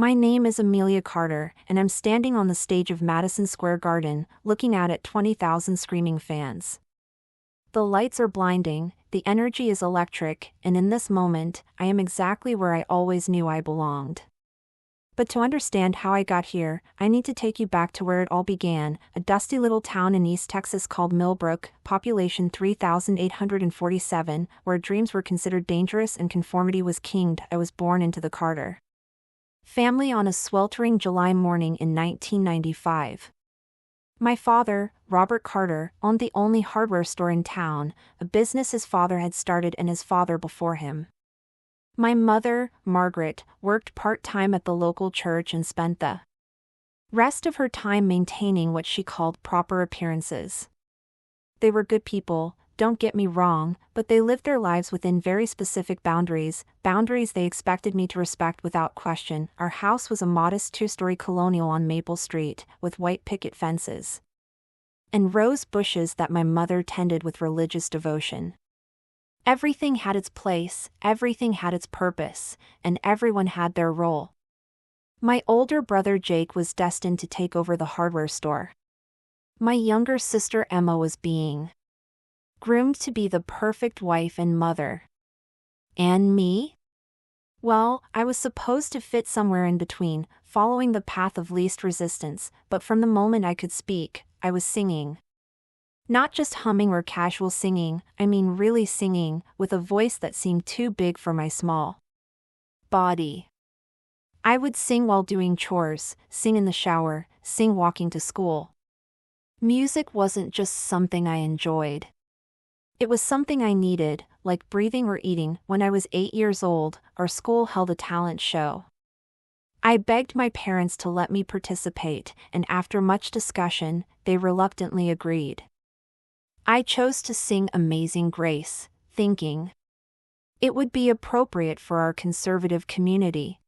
My name is Amelia Carter, and I'm standing on the stage of Madison Square Garden, looking out at 20,000 screaming fans. The lights are blinding, the energy is electric, and in this moment, I am exactly where I always knew I belonged. But to understand how I got here, I need to take you back to where it all began, a dusty little town in East Texas called Millbrook, population 3,847, where dreams were considered dangerous and conformity was king. I was born into the Carter family on a sweltering July morning in 1995. My father, Robert Carter, owned the only hardware store in town, a business his father had started and his father before him. My mother, Margaret, worked part-time at the local church and spent the rest of her time maintaining what she called proper appearances. They were good people, don't get me wrong, but they lived their lives within very specific boundaries they expected me to respect without question. Our house was a modest two-story colonial on Maple Street, with white picket fences and rose bushes that my mother tended with religious devotion. Everything had its place, everything had its purpose, and everyone had their role. My older brother Jake was destined to take over the hardware store. My younger sister Emma was being groomed to be the perfect wife and mother. And me? Well, I was supposed to fit somewhere in between, following the path of least resistance, but from the moment I could speak, I was singing. Not just humming or casual singing, I mean really singing, with a voice that seemed too big for my small body. I would sing while doing chores, sing in the shower, sing walking to school. Music wasn't just something I enjoyed. It was something I needed, like breathing or eating. When I was 8 years old, our school held a talent show. I begged my parents to let me participate, and after much discussion, they reluctantly agreed. I chose to sing Amazing Grace, thinking it would be appropriate for our conservative community.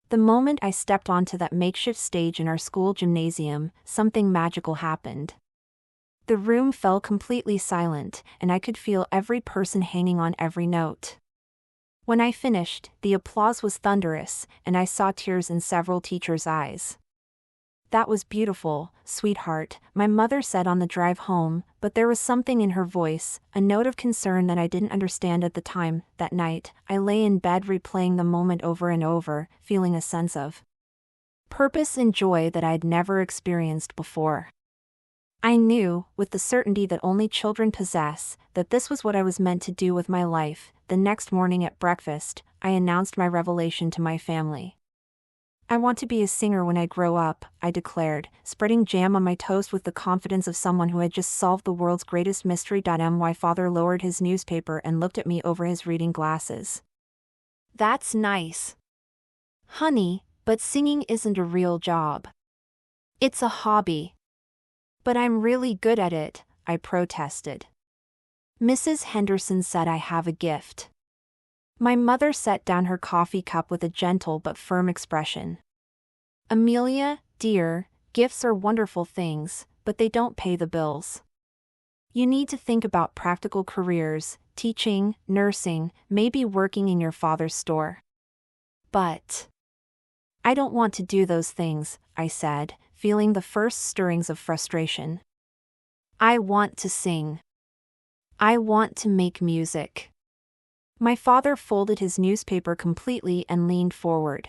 The moment I stepped onto that makeshift stage in our school gymnasium, something magical happened. The room fell completely silent, and I could feel every person hanging on every note. When I finished, the applause was thunderous, and I saw tears in several teachers' eyes. "That was beautiful, sweetheart," my mother said on the drive home, but there was something in her voice, a note of concern that I didn't understand at the time. That night, I lay in bed replaying the moment over and over, feeling a sense of purpose and joy that I'd never experienced before. I knew, with the certainty that only children possess, that this was what I was meant to do with my life. The next morning at breakfast, I announced my revelation to my family. "I want to be a singer when I grow up," I declared, spreading jam on my toast with the confidence of someone who had just solved the world's greatest mystery. My father lowered his newspaper and looked at me over his reading glasses. "That's nice, honey, but singing isn't a real job. It's a hobby." "But I'm really good at it," I protested. "Mrs. Henderson said I have a gift." My mother set down her coffee cup with a gentle but firm expression. "Amelia, dear, gifts are wonderful things, but they don't pay the bills. You need to think about practical careers, teaching, nursing, maybe working in your father's store." "But I don't want to do those things," I said, feeling the first stirrings of frustration. "I want to sing. I want to make music." My father folded his newspaper completely and leaned forward.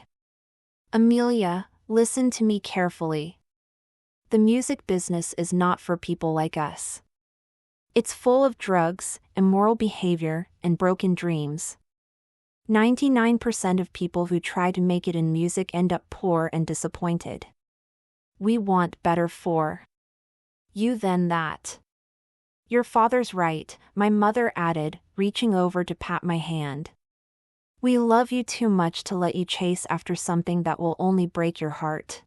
"Amelia, listen to me carefully. The music business is not for people like us. It's full of drugs, immoral behavior, and broken dreams. 99% of people who try to make it in music end up poor and disappointed. We want better for you than that." "Your father's right," my mother added, reaching over to pat my hand. "We love you too much to let you chase after something that will only break your heart.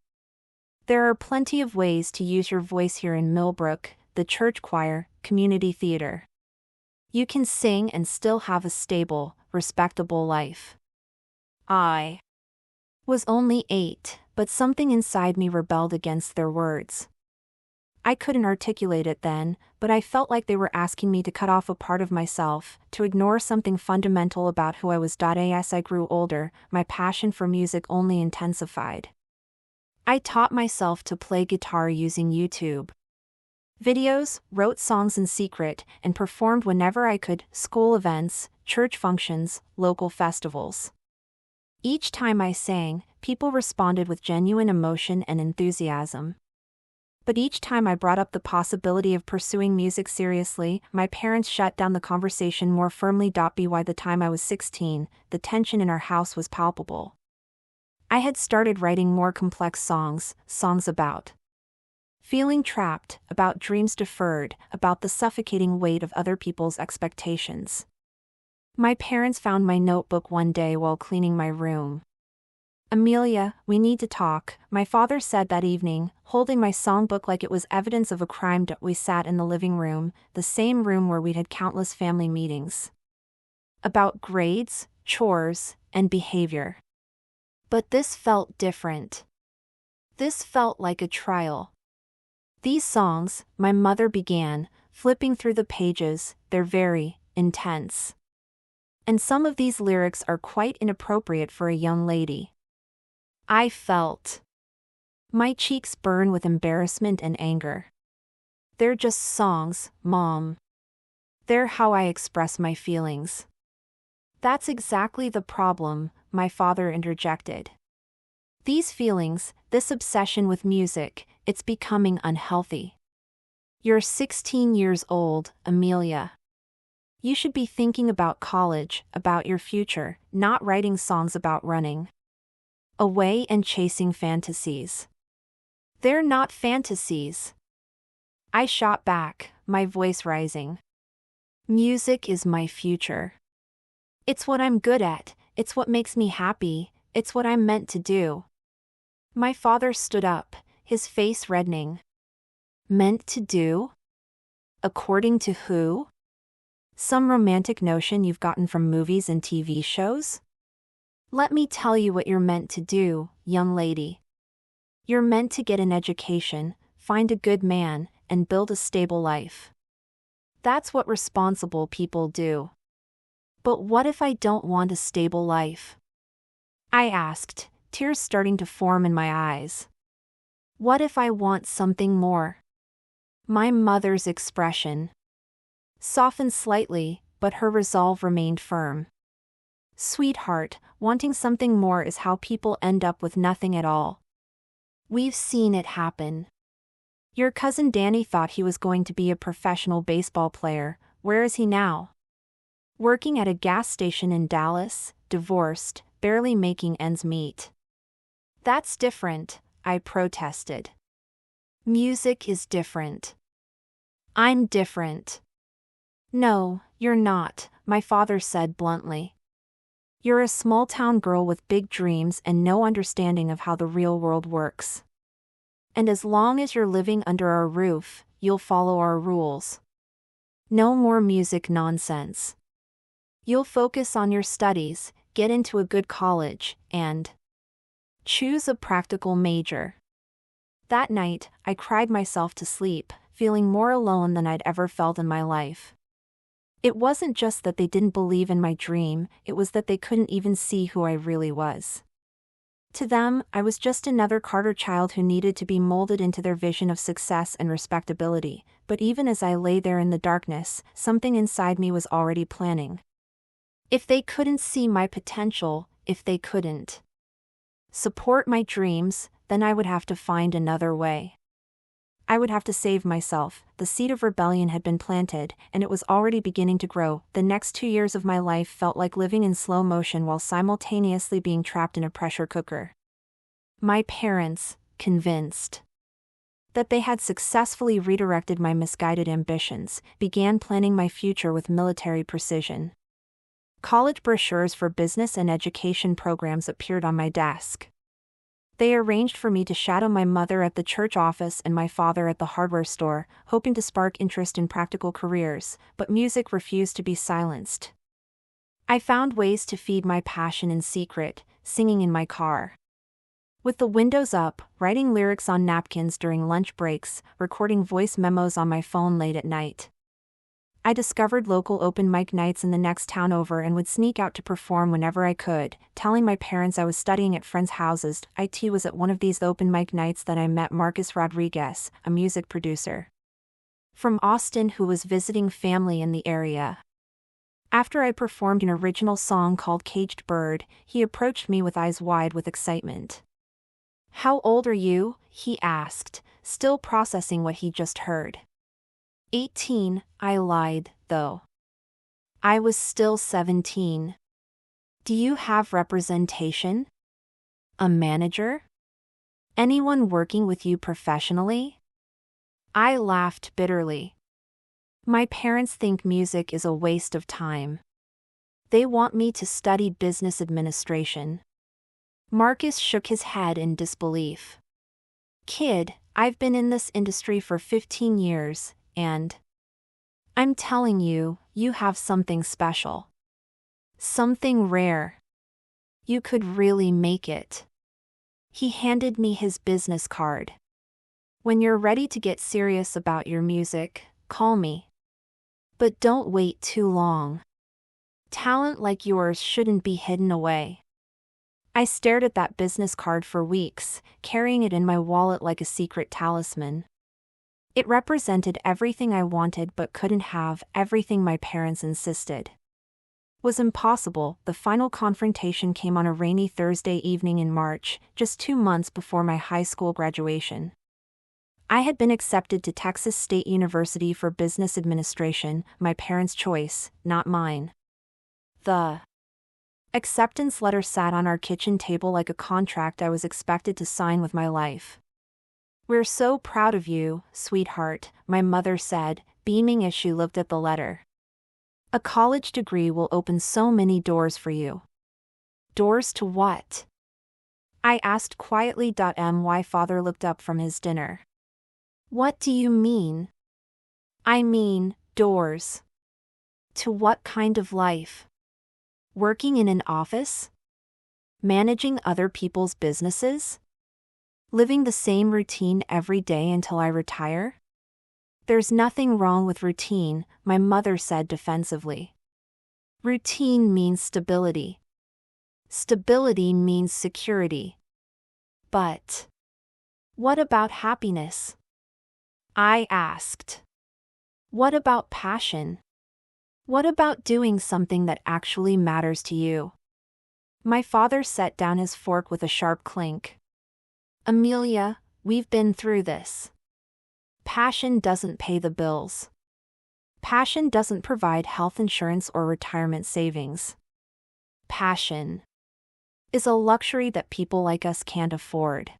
There are plenty of ways to use your voice here in Millbrook, the church choir, community theater. You can sing and still have a stable, respectable life." I was only 8, but something inside me rebelled against their words. I couldn't articulate it then, but I felt like they were asking me to cut off a part of myself, to ignore something fundamental about who I was. As I grew older, my passion for music only intensified. I taught myself to play guitar using YouTube videos, wrote songs in secret, and performed whenever I could: school events, church functions, local festivals. Each time I sang, people responded with genuine emotion and enthusiasm. But each time I brought up the possibility of pursuing music seriously, my parents shut down the conversation more firmly. By the time I was 16, the tension in our house was palpable. I had started writing more complex songs about feeling trapped, about dreams deferred, about the suffocating weight of other people's expectations. My parents found my notebook one day while cleaning my room. "Amelia, we need to talk," my father said that evening, holding my songbook like it was evidence of a crime. We sat in the living room, the same room where we'd had countless family meetings about grades, chores, and behavior. But this felt different. This felt like a trial. "These songs," my mother began, flipping through the pages, "they're very intense. And some of these lyrics are quite inappropriate for a young lady." I felt my cheeks burn with embarrassment and anger. "They're just songs, Mom. They're how I express my feelings." "That's exactly the problem," my father interjected. "These feelings, this obsession with music, it's becoming unhealthy. You're 16 years old, Amelia. You should be thinking about college, about your future, not writing songs about running away and chasing fantasies." "They're not fantasies," I shot back, my voice rising. "Music is my future. It's what I'm good at, it's what makes me happy, it's what I'm meant to do." My father stood up, his face reddening. "Meant to do? According to who? Some romantic notion you've gotten from movies and TV shows? Let me tell you what you're meant to do, young lady. You're meant to get an education, find a good man, and build a stable life. That's what responsible people do." "But what if I don't want a stable life?" I asked, tears starting to form in my eyes. "What if I want something more?" My mother's expression softened slightly, but her resolve remained firm. "Sweetheart, wanting something more is how people end up with nothing at all. We've seen it happen. Your cousin Danny thought he was going to be a professional baseball player. Where is he now? Working at a gas station in Dallas, divorced, barely making ends meet." "That's different," I protested. "Music is different. I'm different." "No, you're not," my father said bluntly. "You're a small-town girl with big dreams and no understanding of how the real world works. And as long as you're living under our roof, you'll follow our rules. No more music nonsense. You'll focus on your studies, get into a good college, and choose a practical major." That night, I cried myself to sleep, feeling more alone than I'd ever felt in my life. It wasn't just that they didn't believe in my dream, it was that they couldn't even see who I really was. To them, I was just another Carter child who needed to be molded into their vision of success and respectability. But even as I lay there in the darkness, something inside me was already planning. If they couldn't see my potential, if they couldn't support my dreams, then I would have to find another way. I would have to save myself. The seed of rebellion had been planted, and it was already beginning to grow. The next 2 years of my life felt like living in slow motion while simultaneously being trapped in a pressure cooker. My parents, convinced that they had successfully redirected my misguided ambitions, began planning my future with military precision. College brochures for business and education programs appeared on my desk. They arranged for me to shadow my mother at the church office and my father at the hardware store, hoping to spark interest in practical careers, but music refused to be silenced. I found ways to feed my passion in secret, singing in my car, With the windows up, writing lyrics on napkins during lunch breaks, recording voice memos on my phone late at night. I discovered local open mic nights in the next town over and would sneak out to perform whenever I could, telling my parents I was studying at friends' houses. It was at one of these open mic nights that I met Marcus Rodriguez, a music producer from Austin who was visiting family in the area. After I performed an original song called Caged Bird, he approached me with eyes wide with excitement. "How old are you?" he asked, still processing what he just heard. 18, I lied, though. I was still 17. "Do you have representation? A manager? Anyone working with you professionally?" I laughed bitterly. My parents think music is a waste of time. They want me to study business administration. Marcus shook his head in disbelief. "Kid, I've been in this industry for 15 years, and I'm telling you, you have something special. Something rare. You could really make it." He handed me his business card. "When you're ready to get serious about your music, call me. But don't wait too long. Talent like yours shouldn't be hidden away." I stared at that business card for weeks, carrying it in my wallet like a secret talisman. It represented everything I wanted but couldn't have, everything my parents insisted was impossible. The final confrontation came on a rainy Thursday evening in March, just 2 months before my high school graduation. I had been accepted to Texas State University for business administration, my parents' choice, not mine. The acceptance letter sat on our kitchen table like a contract I was expected to sign with my life. "We're so proud of you, sweetheart," my mother said, beaming as she looked at the letter. "A college degree will open so many doors for you." "Doors to what?" I asked quietly. My father looked up from his dinner. "What do you mean?" "I mean, doors. To what kind of life? Working in an office? Managing other people's businesses? Living the same routine every day until I retire?" "There's nothing wrong with routine," my mother said defensively. "Routine means stability. Stability means security. But what about happiness?" I asked. "What about passion? What about doing something that actually matters to you?" My father set down his fork with a sharp clink. "Amelia, we've been through this. Passion doesn't pay the bills. Passion doesn't provide health insurance or retirement savings. Passion is a luxury that people like us can't afford."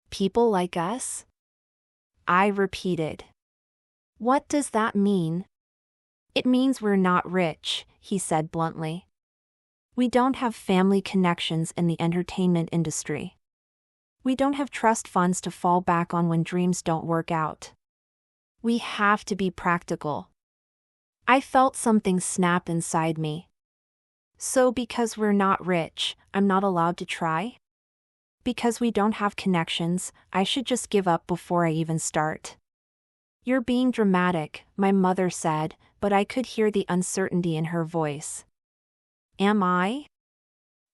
"People like us?" I repeated. "What does that mean?" "It means we're not rich," he said bluntly. "We don't have family connections in the entertainment industry. We don't have trust funds to fall back on when dreams don't work out. We have to be practical." I felt something snap inside me. So because we're not rich, I'm not allowed to try? Because we don't have connections, I should just give up before I even start? "You're being dramatic," my mother said, but I could hear the uncertainty in her voice. "Am I?"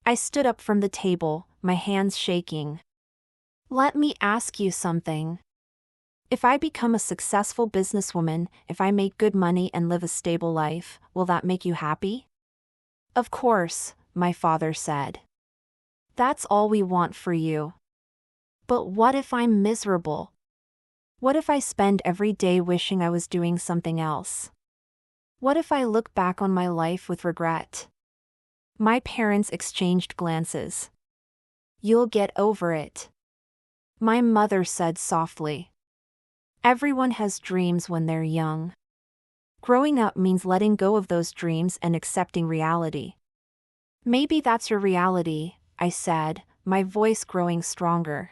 I stood up from the table, my hands shaking. "Let me ask you something. If I become a successful businesswoman, if I make good money and live a stable life, will that make you happy?" "Of course," my father said. "That's all we want for you. But what if I'm miserable? What if I spend every day wishing I was doing something else? What if I look back on my life with regret?" My parents exchanged glances. "You'll get over it," my mother said softly. "Everyone has dreams when they're young. Growing up means letting go of those dreams and accepting reality." "Maybe that's your reality," I said, my voice growing stronger.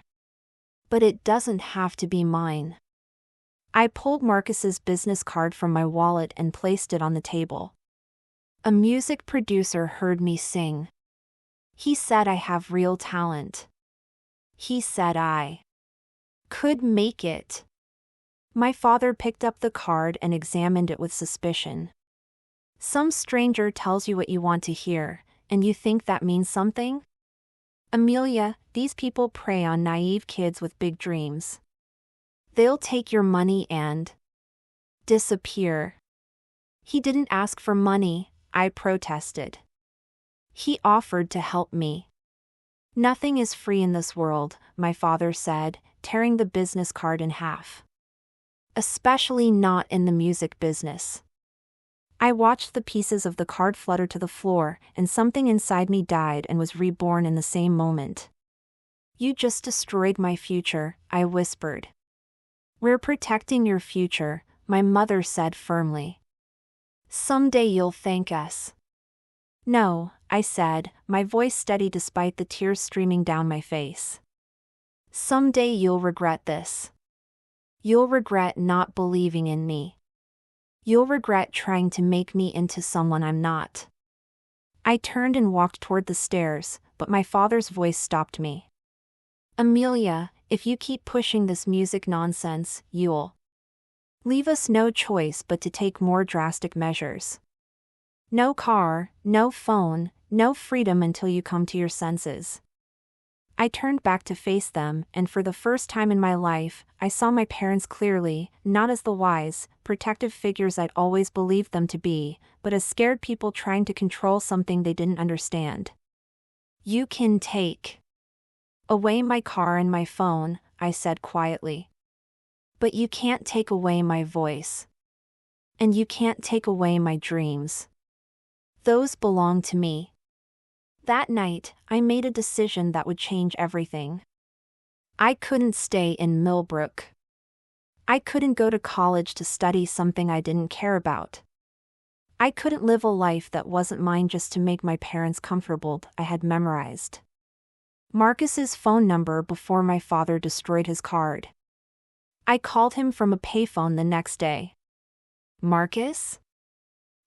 "But it doesn't have to be mine." I pulled Marcus's business card from my wallet and placed it on the table. "A music producer heard me sing. He said I have real talent. He said I could make it. My father picked up the card and examined it with suspicion. Some stranger tells you what you want to hear, and you think that means something? Amelia, these people prey on naive kids with big dreams. They'll take your money and disappear. He didn't ask for money, I protested. He offered to help me. Nothing is free in this world, my father said, tearing the business card in half. Especially not in the music business. I watched the pieces of the card flutter to the floor, and something inside me died and was reborn in the same moment. You just destroyed my future, I whispered. We're protecting your future, my mother said firmly. Someday you'll thank us. No, I said, my voice steady despite the tears streaming down my face. Someday you'll regret this. You'll regret not believing in me. You'll regret trying to make me into someone I'm not. I turned and walked toward the stairs, but my father's voice stopped me. Amelia, if you keep pushing this music nonsense, you'll leave us no choice but to take more drastic measures. No car, no phone, no freedom until you come to your senses. I turned back to face them, and for the first time in my life, I saw my parents clearly, not as the wise, protective figures I'd always believed them to be, but as scared people trying to control something they didn't understand. You can take away my car and my phone, I said quietly. But you can't take away my voice. And you can't take away my dreams. Those belong to me. That night, I made a decision that would change everything. I couldn't stay in Millbrook. I couldn't go to college to study something I didn't care about. I couldn't live a life that wasn't mine just to make my parents comfortable. I had memorized Marcus's phone number before my father destroyed his card. I called him from a payphone the next day. Marcus?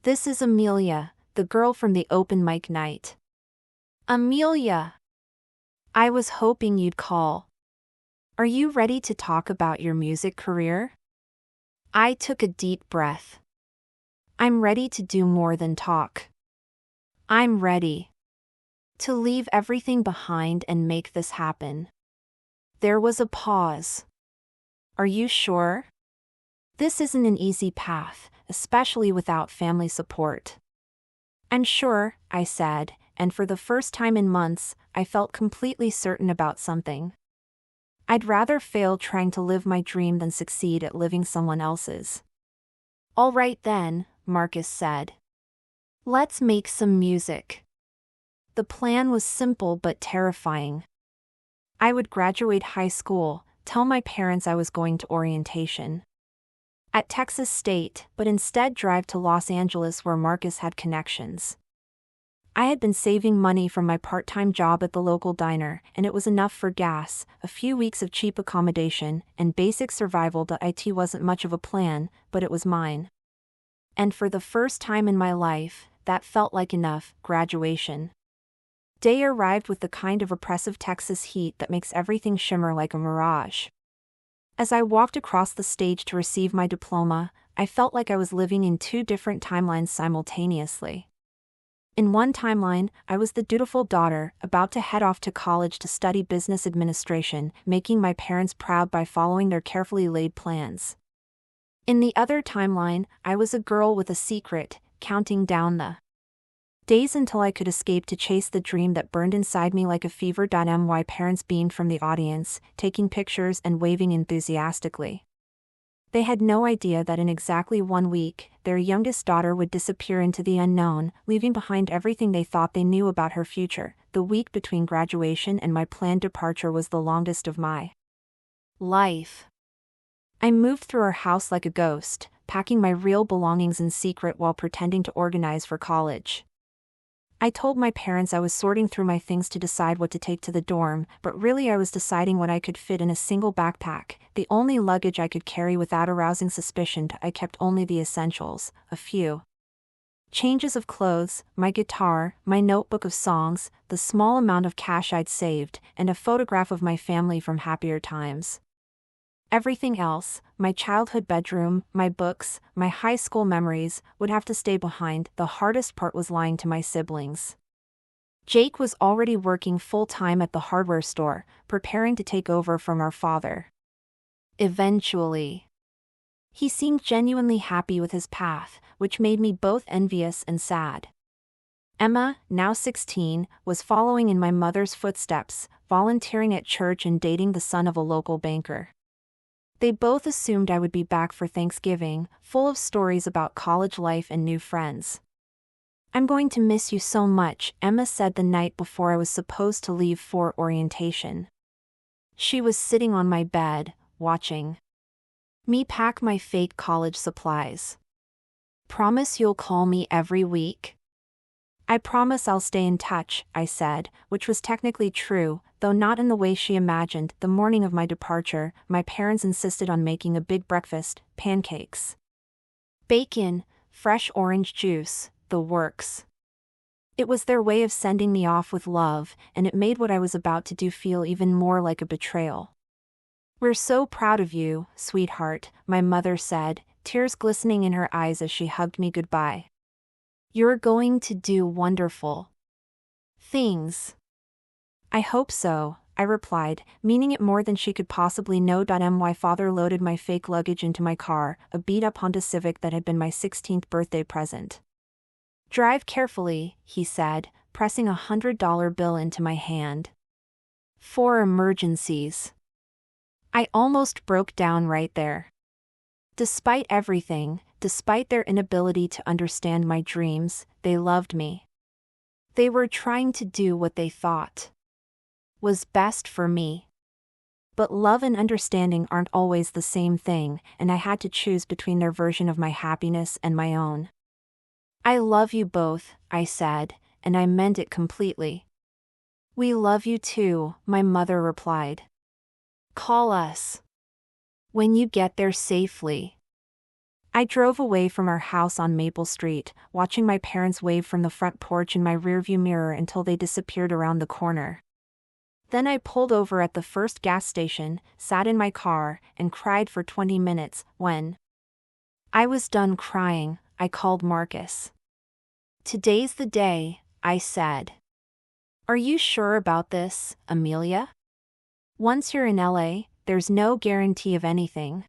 This is Amelia, the girl from the open mic night. Amelia! I was hoping you'd call. Are you ready to talk about your music career? I took a deep breath. I'm ready to do more than talk. I'm ready to leave everything behind and make this happen. There was a pause. Are you sure? This isn't an easy path, especially without family support. I'm sure, I said, and for the first time in months, I felt completely certain about something. I'd rather fail trying to live my dream than succeed at living someone else's. All right then, Marcus said. Let's make some music. The plan was simple but terrifying. I would graduate high school, tell my parents I was going to orientation at Texas State, but instead drive to Los Angeles where Marcus had connections. I had been saving money from my part-time job at the local diner, and it was enough for gas, a few weeks of cheap accommodation, and basic survival. It wasn't much of a plan, but it was mine. And for the first time in my life, that felt like enough. Graduation day arrived with the kind of oppressive Texas heat that makes everything shimmer like a mirage. As I walked across the stage to receive my diploma, I felt like I was living in two different timelines simultaneously. In one timeline, I was the dutiful daughter, about to head off to college to study business administration, making my parents proud by following their carefully laid plans. In the other timeline, I was a girl with a secret, counting down the days until I could escape to chase the dream that burned inside me like a fever. My parents beamed from the audience, taking pictures and waving enthusiastically. They had no idea that in exactly 1 week, their youngest daughter would disappear into the unknown, leaving behind everything they thought they knew about her future. The week between graduation and my planned departure was the longest of my life. I moved through our house like a ghost, packing my real belongings in secret while pretending to organize for college. I told my parents I was sorting through my things to decide what to take to the dorm, but really I was deciding what I could fit in a single backpack, the only luggage I could carry without arousing suspicion. I kept only the essentials, a few Changes of clothes, my guitar, my notebook of songs, the small amount of cash I'd saved, and a photograph of my family from happier times. Everything else, my childhood bedroom, my books, my high school memories, would have to stay behind. The hardest part was lying to my siblings. Jake was already working full-time at the hardware store, preparing to take over from our father. Eventually. He seemed genuinely happy with his path, which made me both envious and sad. Emma, now 16, was following in my mother's footsteps, volunteering at church and dating the son of a local banker. They both assumed I would be back for Thanksgiving, full of stories about college life and new friends. "I'm going to miss you so much," Emma said the night before I was supposed to leave for orientation. She was sitting on my bed, watching me pack my fake college supplies. "Promise you'll call me every week?" "I promise I'll stay in touch," I said, which was technically true, though not in the way she imagined. The morning of my departure, my parents insisted on making a big breakfast, pancakes, bacon, fresh orange juice, the works. It was their way of sending me off with love, and it made what I was about to do feel even more like a betrayal. "We're so proud of you, sweetheart," my mother said, tears glistening in her eyes as she hugged me goodbye. "You're going to do wonderful things." "I hope so," I replied, meaning it more than she could possibly know. My father loaded my fake luggage into my car, a beat-up Honda Civic that had been my 16th birthday present. "Drive carefully," he said, pressing a $100 bill into my hand. "For emergencies." I almost broke down right there. Despite everything, despite their inability to understand my dreams, they loved me. They were trying to do what they thought was best for me. But love and understanding aren't always the same thing, and I had to choose between their version of my happiness and my own. "I love you both," I said, and I meant it completely. "We love you too," my mother replied. "Call us when you get there safely." I drove away from our house on Maple Street, watching my parents wave from the front porch in my rearview mirror until they disappeared around the corner. Then I pulled over at the first gas station, sat in my car, and cried for 20 minutes. When I was done crying, I called Marcus. "Today's the day," I said. "Are you sure about this, Amelia? Once you're in LA, there's no guarantee of anything.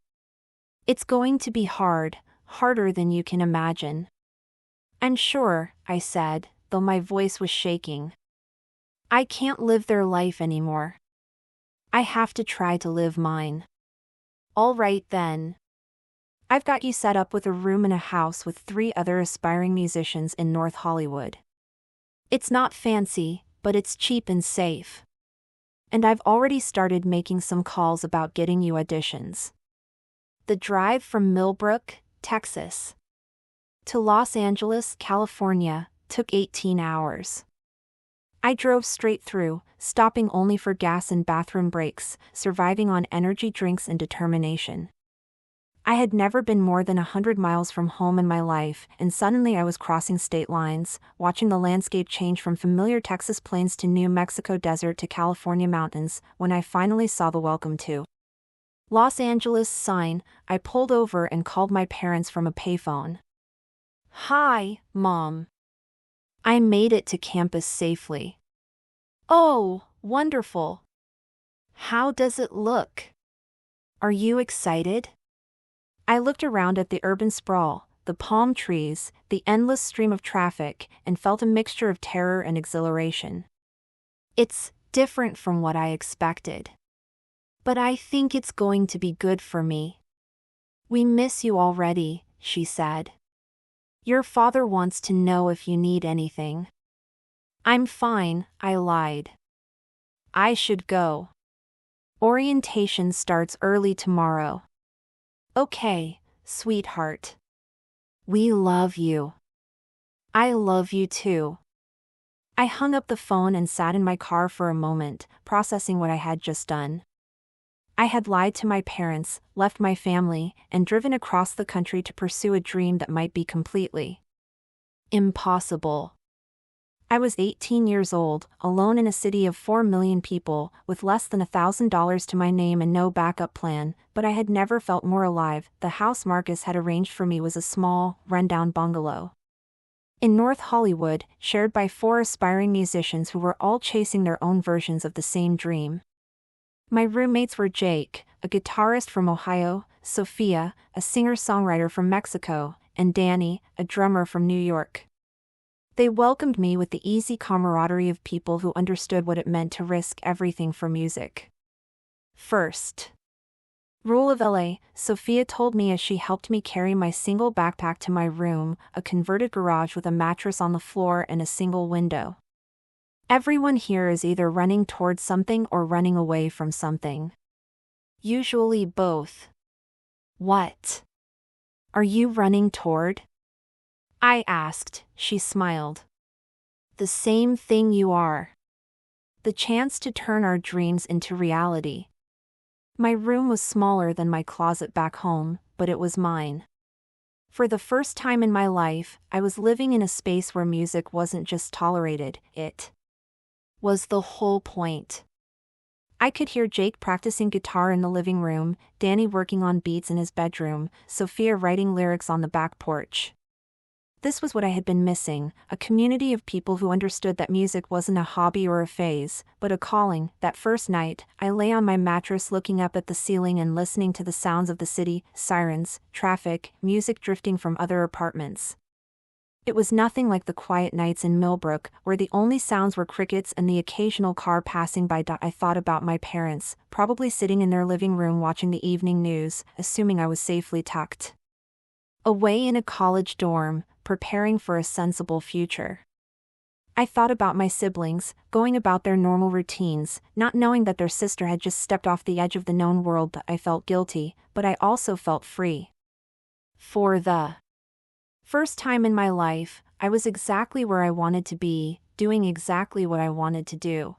It's going to be hard, harder than you can imagine." "I'm sure," I said, though my voice was shaking. "I can't live their life anymore. I have to try to live mine." "All right then. I've got you set up with a room in a house with 3 other aspiring musicians in North Hollywood. It's not fancy, but it's cheap and safe. And I've already started making some calls about getting you auditions." The drive from Millbrook, Texas, to Los Angeles, California, took 18 hours. I drove straight through, stopping only for gas and bathroom breaks, surviving on energy drinks and determination. I had never been more than 100 miles from home in my life, and suddenly I was crossing state lines, watching the landscape change from familiar Texas plains to New Mexico desert to California mountains. When I finally saw the "Welcome to Los Angeles" sign, I pulled over and called my parents from a payphone. "Hi, Mom. I made it to campus safely." "Oh, wonderful. How does it look? Are you excited?" I looked around at the urban sprawl, the palm trees, the endless stream of traffic, and felt a mixture of terror and exhilaration. "It's different from what I expected. But I think it's going to be good for me." "We miss you already," she said. "Your father wants to know if you need anything." "I'm fine," I lied. "I should go. Orientation starts early tomorrow." "Okay, sweetheart. We love you." "I love you too." I hung up the phone and sat in my car for a moment, processing what I had just done. I had lied to my parents, left my family, and driven across the country to pursue a dream that might be completely Impossible. I was 18 years old, alone in a city of 4 million people, with less than $1,000 to my name and no backup plan, but I had never felt more alive. The house Marcus had arranged for me was a small, rundown bungalow in North Hollywood, shared by 4 aspiring musicians who were all chasing their own versions of the same dream. My roommates were Jake, a guitarist from Ohio, Sophia, a singer-songwriter from Mexico, and Danny, a drummer from New York. They welcomed me with the easy camaraderie of people who understood what it meant to risk everything for music. First rule of LA, Sophia told me as she helped me carry my single backpack to my room, a converted garage with a mattress on the floor and a single window. Everyone here is either running towards something or running away from something. Usually both. What are you running toward? I asked. She smiled. The same thing you are. The chance to turn our dreams into reality. My room was smaller than my closet back home, but it was mine. For the first time in my life, I was living in a space where music wasn't just tolerated, it was the whole point. I could hear Jake practicing guitar in the living room, Danny working on beats in his bedroom, Sophia writing lyrics on the back porch. This was what I had been missing, a community of people who understood that music wasn't a hobby or a phase, but a calling. That first night, I lay on my mattress looking up at the ceiling and listening to the sounds of the city, sirens, traffic, music drifting from other apartments. It was nothing like the quiet nights in Millbrook, where the only sounds were crickets and the occasional car passing by. I thought about my parents, probably sitting in their living room watching the evening news, assuming I was safely tucked away in a college dorm, preparing for a sensible future. I thought about my siblings, going about their normal routines, not knowing that their sister had just stepped off the edge of the known world. I felt guilty, but I also felt free. For the first time in my life, I was exactly where I wanted to be, doing exactly what I wanted to do.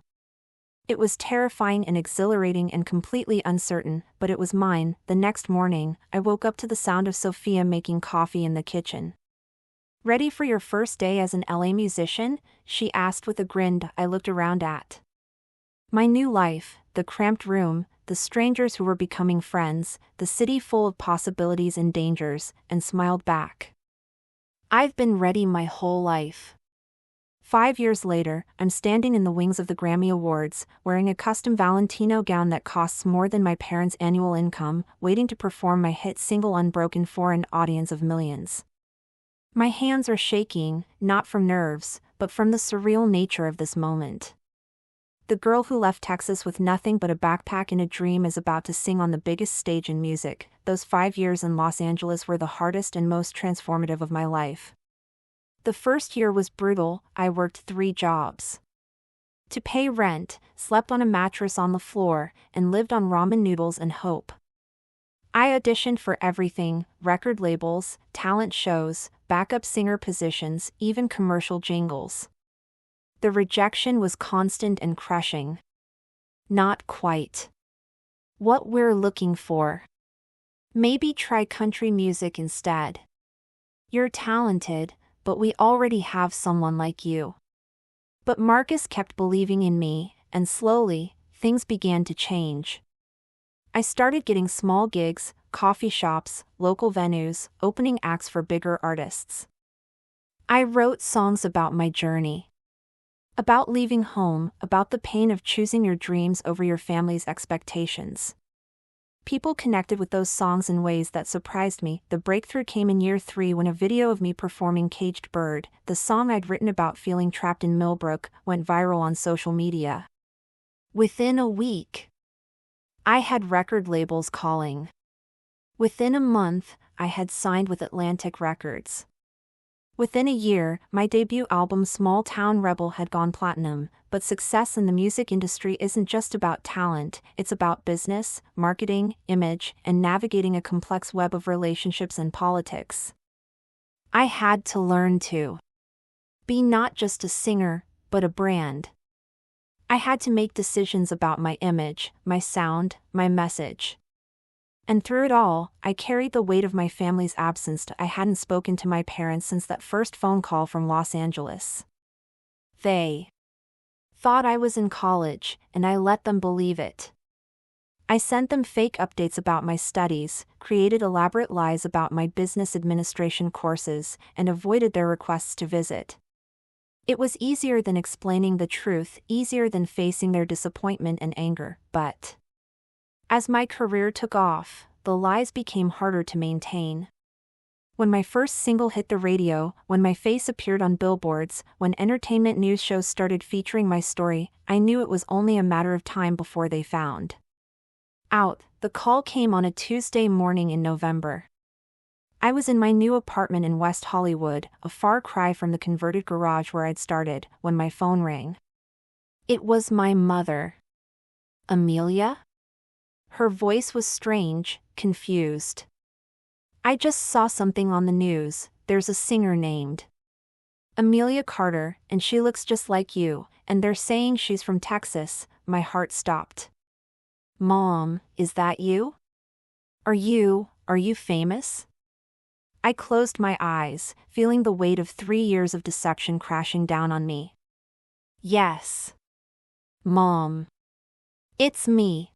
It was terrifying and exhilarating and completely uncertain, but it was mine. The next morning, I woke up to the sound of Sophia making coffee in the kitchen. Ready for your first day as an LA musician? She asked with a grin. I looked around at my new life, the cramped room, the strangers who were becoming friends, the city full of possibilities and dangers, and smiled back. I've been ready my whole life. 5 years later, I'm standing in the wings of the Grammy Awards, wearing a custom Valentino gown that costs more than my parents' annual income, waiting to perform my hit single Unbroken for an audience of millions. My hands are shaking, not from nerves, but from the surreal nature of this moment. The girl who left Texas with nothing but a backpack and a dream is about to sing on the biggest stage in music. Those 5 years in Los Angeles were the hardest and most transformative of my life. The first year was brutal. I worked 3 jobs to pay rent, slept on a mattress on the floor, and lived on ramen noodles and hope. I auditioned for everything: record labels, talent shows, backup singer positions, even commercial jingles. The rejection was constant and crushing. Not quite what we're looking for. Maybe try country music instead. You're talented, but we already have someone like you. But Marcus kept believing in me, and slowly, things began to change. I started getting small gigs, coffee shops, local venues, opening acts for bigger artists. I wrote songs about my journey. About leaving home, about the pain of choosing your dreams over your family's expectations. People connected with those songs in ways that surprised me. The breakthrough came in year 3 when a video of me performing Caged Bird, the song I'd written about feeling trapped in Millbrook, went viral on social media. Within a week, I had record labels calling. Within a month, I had signed with Atlantic Records. Within a year, my debut album Small Town Rebel had gone platinum, but success in the music industry isn't just about talent, it's about business, marketing, image, and navigating a complex web of relationships and politics. I had to learn to be not just a singer, but a brand. I had to make decisions about my image, my sound, my message. And through it all, I carried the weight of my family's absence. I hadn't spoken to my parents since that first phone call from Los Angeles. They thought I was in college, and I let them believe it. I sent them fake updates about my studies, created elaborate lies about my business administration courses, and avoided their requests to visit. It was easier than explaining the truth, easier than facing their disappointment and anger, but as my career took off, the lies became harder to maintain. When my first single hit the radio, when my face appeared on billboards, when entertainment news shows started featuring my story, I knew it was only a matter of time before they found out. The call came on a Tuesday morning in November. I was in my new apartment in West Hollywood, a far cry from the converted garage where I'd started, when my phone rang. It was my mother. Amelia? Her voice was strange, confused. I just saw something on the news. There's a singer named Amelia Carter, and she looks just like you, and they're saying she's from Texas. My heart stopped. Mom, is that you? Are you famous? I closed my eyes, feeling the weight of 3 years of deception crashing down on me. Yes. Mom. It's me.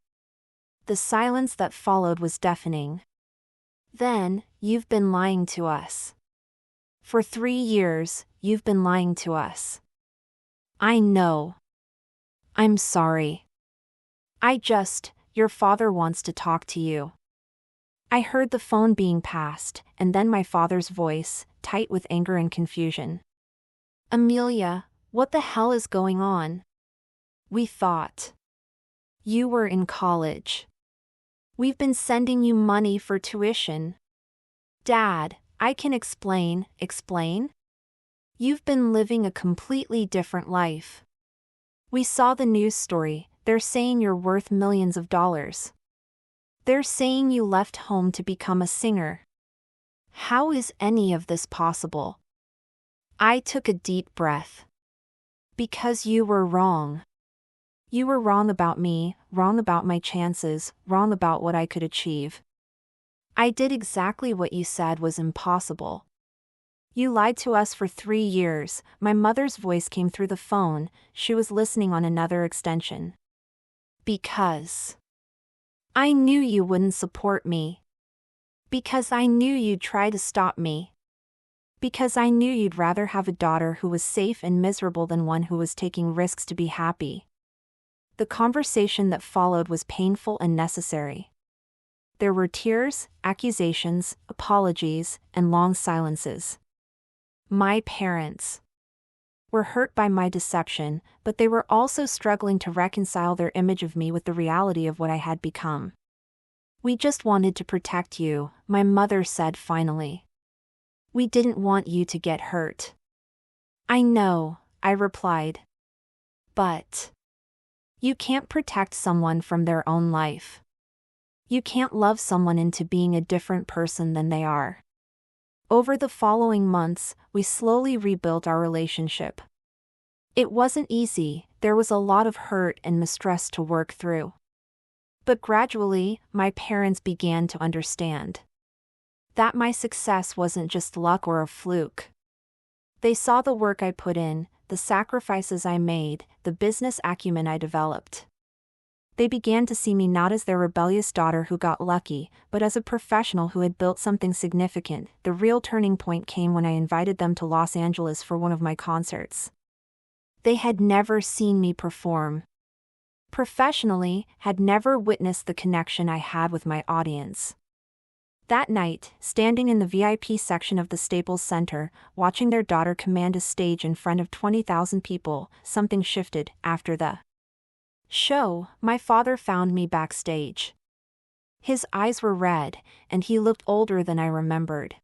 The silence that followed was deafening. Then, you've been lying to us. For 3 years, you've been lying to us. I know. I'm sorry. Your father wants to talk to you. I heard the phone being passed, and then my father's voice, tight with anger and confusion. Amelia, what the hell is going on? We thought you were in college. We've been sending you money for tuition. Dad, I can explain. You've been living a completely different life. We saw the news story. They're saying you're worth millions of dollars. They're saying you left home to become a singer. How is any of this possible? I took a deep breath. Because you were wrong. You were wrong about me, wrong about my chances, wrong about what I could achieve. I did exactly what you said was impossible. You lied to us for 3 years. My mother's voice came through the phone. She was listening on another extension. Because I knew you wouldn't support me. Because I knew you'd try to stop me. Because I knew you'd rather have a daughter who was safe and miserable than one who was taking risks to be happy. The conversation that followed was painful and necessary. There were tears, accusations, apologies, and long silences. My parents were hurt by my deception, but they were also struggling to reconcile their image of me with the reality of what I had become. We just wanted to protect you, my mother said finally. We didn't want you to get hurt. I know, I replied. But you can't protect someone from their own life. You can't love someone into being a different person than they are. Over the following months, we slowly rebuilt our relationship. It wasn't easy, there was a lot of hurt and mistrust to work through. But gradually, my parents began to understand that my success wasn't just luck or a fluke. They saw the work I put in, the sacrifices I made, the business acumen I developed. They began to see me not as their rebellious daughter who got lucky, but as a professional who had built something significant. The real turning point came when I invited them to Los Angeles for one of my concerts. They had never seen me perform professionally, had never witnessed the connection I had with my audience. That night, standing in the VIP section of the Staples Center, watching their daughter command a stage in front of 20,000 people, something shifted. After the show, my father found me backstage. His eyes were red, and he looked older than I remembered.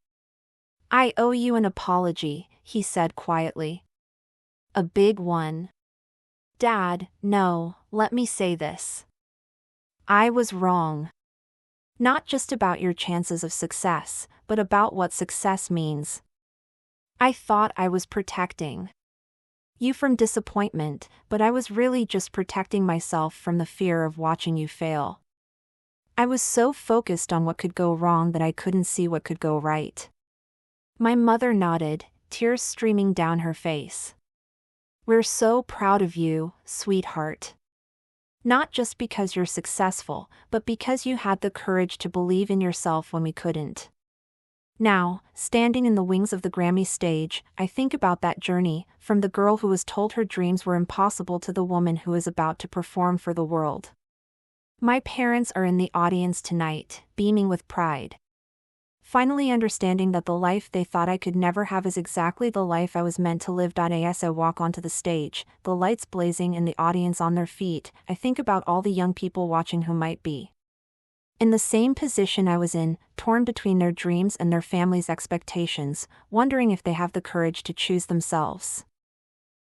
I owe you an apology, he said quietly. A big one. Dad, no, let me say this. I was wrong. Not just about your chances of success, but about what success means. I thought I was protecting you from disappointment, but I was really just protecting myself from the fear of watching you fail. I was so focused on what could go wrong that I couldn't see what could go right. My mother nodded, tears streaming down her face. We're so proud of you, sweetheart. Not just because you're successful, but because you had the courage to believe in yourself when we couldn't. Now, standing in the wings of the Grammy stage, I think about that journey, from the girl who was told her dreams were impossible to the woman who is about to perform for the world. My parents are in the audience tonight, beaming with pride. Finally understanding that the life they thought I could never have is exactly the life I was meant to live. As I walk onto the stage, the lights blazing and the audience on their feet, I think about all the young people watching who might be in the same position I was in, torn between their dreams and their family's expectations, wondering if they have the courage to choose themselves.